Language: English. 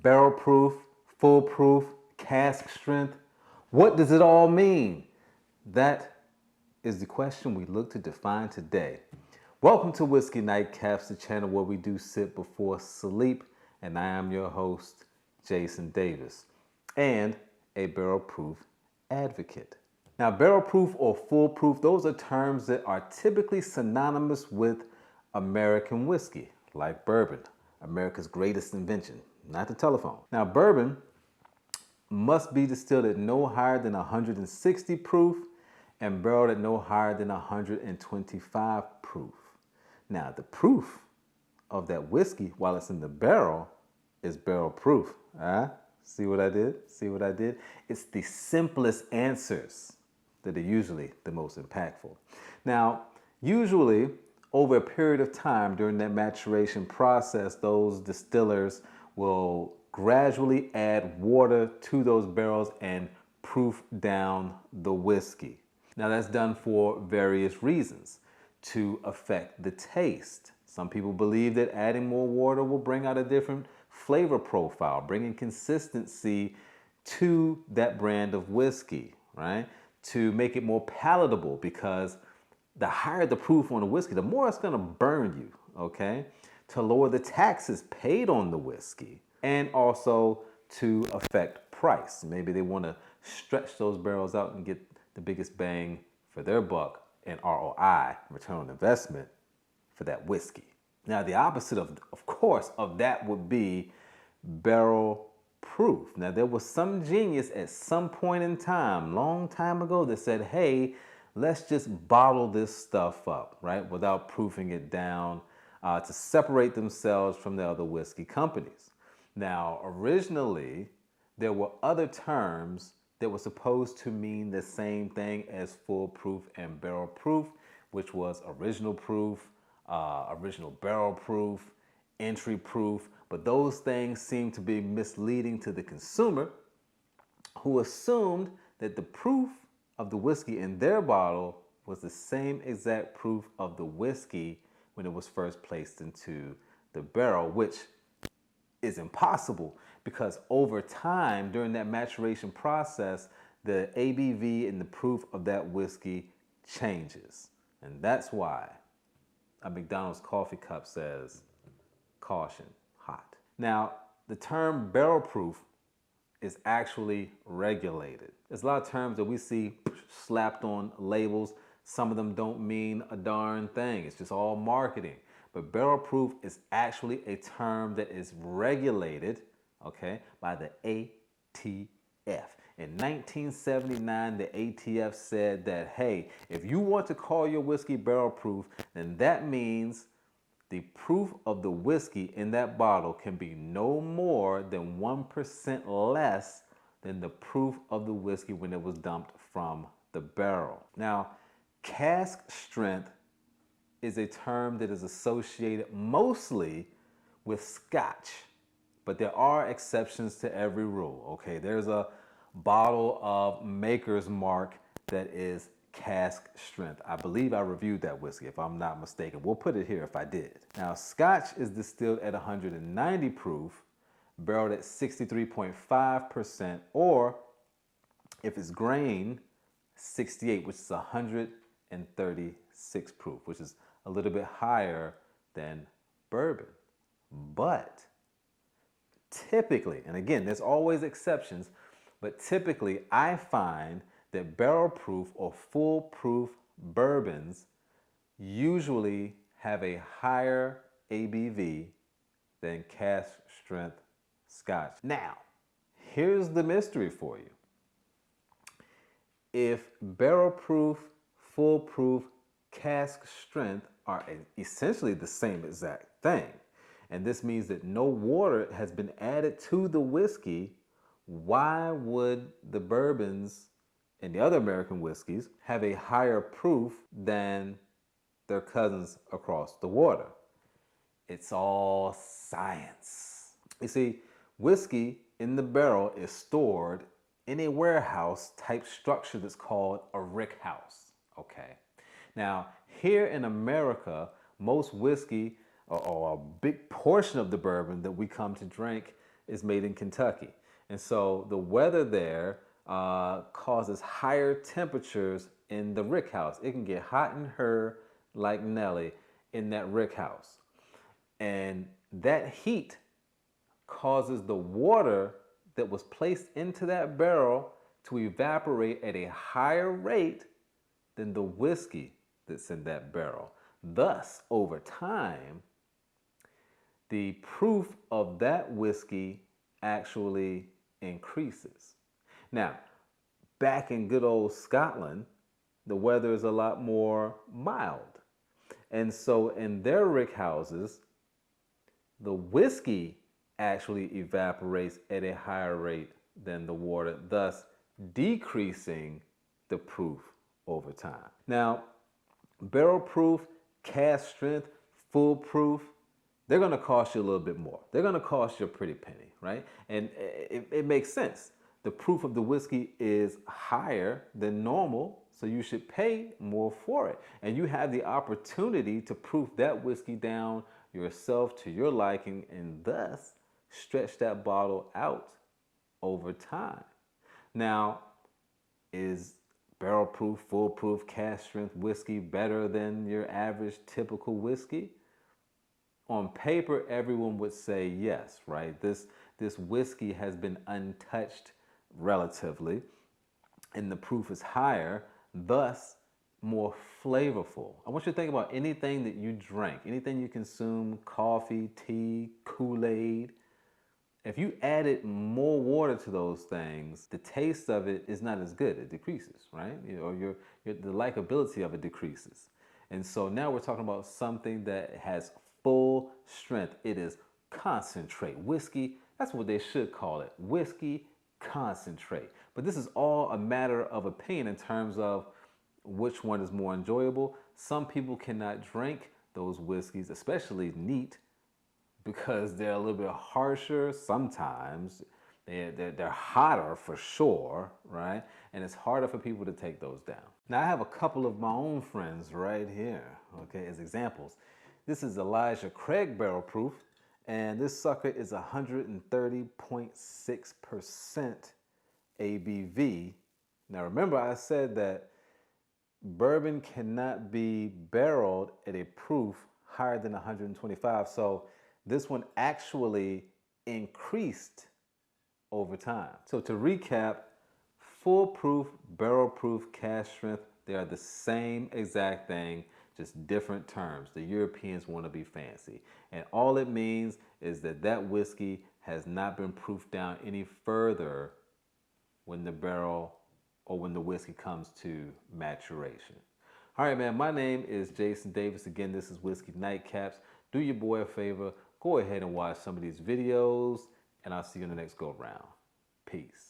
Barrel proof, foolproof, cask strength. What does it all mean? That is the question we look to define today. Welcome to Whiskey Nightcaps, the channel where we do sip before sleep, and I am your host, Jason Davis, and a barrel proof advocate. Now, barrel proof or foolproof, those are terms that are typically synonymous with American whiskey, like bourbon, America's greatest invention, not the telephone. Now, bourbon must be distilled at no higher than 160 proof and barreled at no higher than 125 proof. Now, the proof of that whiskey while it's in the barrel is barrel proof. See what I did? See what I did? It's the simplest answers that are usually the most impactful. Now, usually over a period of time during that maturation process, those distillers will gradually add water to those barrels and proof down the whiskey. Now, that's done for various reasons to affect the taste. Some people believe that adding more water will bring out a different flavor profile, bringing consistency to that brand of whiskey, right? To make it more palatable, because the higher the proof on the whiskey, the more it's gonna burn you, okay? To lower the taxes paid on the whiskey, and also to affect price. Maybe they wanna stretch those barrels out and get the biggest bang for their buck and ROI, return on investment, for that whiskey. Now, the opposite of course, of that would be barrel proof. Now, there was some genius at some point in time, long time ago, that said, hey, let's just bottle this stuff up, right? Without proofing it down to separate themselves from the other whiskey companies. Now, originally, there were other terms that were supposed to mean the same thing as foolproof and barrel proof, which was original proof, original barrel proof, entry proof, but those things seem to be misleading to the consumer, who assumed that the proof of the whiskey in their bottle was the same exact proof of the whiskey when it was first placed into the barrel, which is impossible, because over time, during that maturation process, the ABV and the proof of that whiskey changes. And that's why a McDonald's coffee cup says, caution, hot. Now, the term barrel proof is actually regulated. There's a lot of terms that we see slapped on labels. Some of them don't mean a darn thing. It's just all marketing. But barrel proof is actually a term that is regulated, okay, by the ATF. In 1979, the ATF said that, hey, if you want to call your whiskey barrel proof, then that means the proof of the whiskey in that bottle can be no more than 1% less than the proof of the whiskey when it was dumped from the barrel. Now, cask strength is a term that is associated mostly with Scotch, but there are exceptions to every rule, okay? There's a bottle of Maker's Mark that is cask strength. I believe I reviewed that whiskey, if I'm not mistaken. We'll put it here if I did. Now, Scotch is distilled at 190 proof, barreled at 63.5%, or if it's grain, 68, which is 136 proof, which is a little bit higher than bourbon. But typically, and again, there's always exceptions, but typically I find that barrel proof or foolproof bourbons usually have a higher ABV than cask strength Scotch. Now, here's the mystery for you. If barrel proof, foolproof, cask strength are essentially the same exact thing, and this means that no water has been added to the whiskey, why would the bourbons and the other American whiskeys have a higher proof than their cousins across the water? It's all science. You see, whiskey in the barrel is stored in a warehouse type structure that's called a rick house, okay? Now, here in America, most whiskey, or a big portion of the bourbon that we come to drink, is made in Kentucky. And so the weather there causes higher temperatures in the rick house. It can get hot in her like Nelly in that rick house. And that heat causes the water that was placed into that barrel to evaporate at a higher rate than the whiskey that's in that barrel. Thus, over time, the proof of that whiskey actually increases. Now, back in good old Scotland, the weather is a lot more mild. And so in their rick houses, the whiskey actually evaporates at a higher rate than the water, thus decreasing the proof over time. Now, barrel proof, cask strength, full proof, they're going to cost you a little bit more. They're going to cost you a pretty penny, right? And it makes sense. The proof of the whiskey is higher than normal, so you should pay more for it. And you have the opportunity to proof that whiskey down yourself to your liking and thus stretch that bottle out over time. Now, is barrel proof, full proof, cask strength whiskey better than your average typical whiskey? On paper, everyone would say yes, right? This whiskey has been untouched relatively, and the proof is higher, thus more flavorful. I want you to think about anything that you drink, anything you consume, coffee, tea, Kool-Aid. If you added more water to those things, the taste of it is not as good. It decreases, right? Or the likability of it decreases. And so now we're talking about something that has full strength. It is concentrate. Whiskey, that's what they should call it. Whiskey concentrate. But this is all a matter of opinion in terms of which one is more enjoyable. Some people cannot drink those whiskeys, especially neat, because they're a little bit harsher sometimes. They're hotter for sure, right? And it's harder for people to take those down. Now I have a couple of my own friends right here, okay, as examples. This is Elijah Craig Barrel Proof, and this sucker is 130.6% ABV. Now remember I said that bourbon cannot be barreled at a proof higher than 125, so this one actually increased over time. So to recap, full proof, barrel proof, cask strength, they are the same exact thing, just different terms. The Europeans want to be fancy. And all it means is that that whiskey has not been proofed down any further when the barrel or when the whiskey comes to maturation. All right, man, my name is Jason Davis. Again, this is Whiskey Nightcaps. Do your boy a favor, go ahead and watch some of these videos, and I'll see you in the next go round. Peace.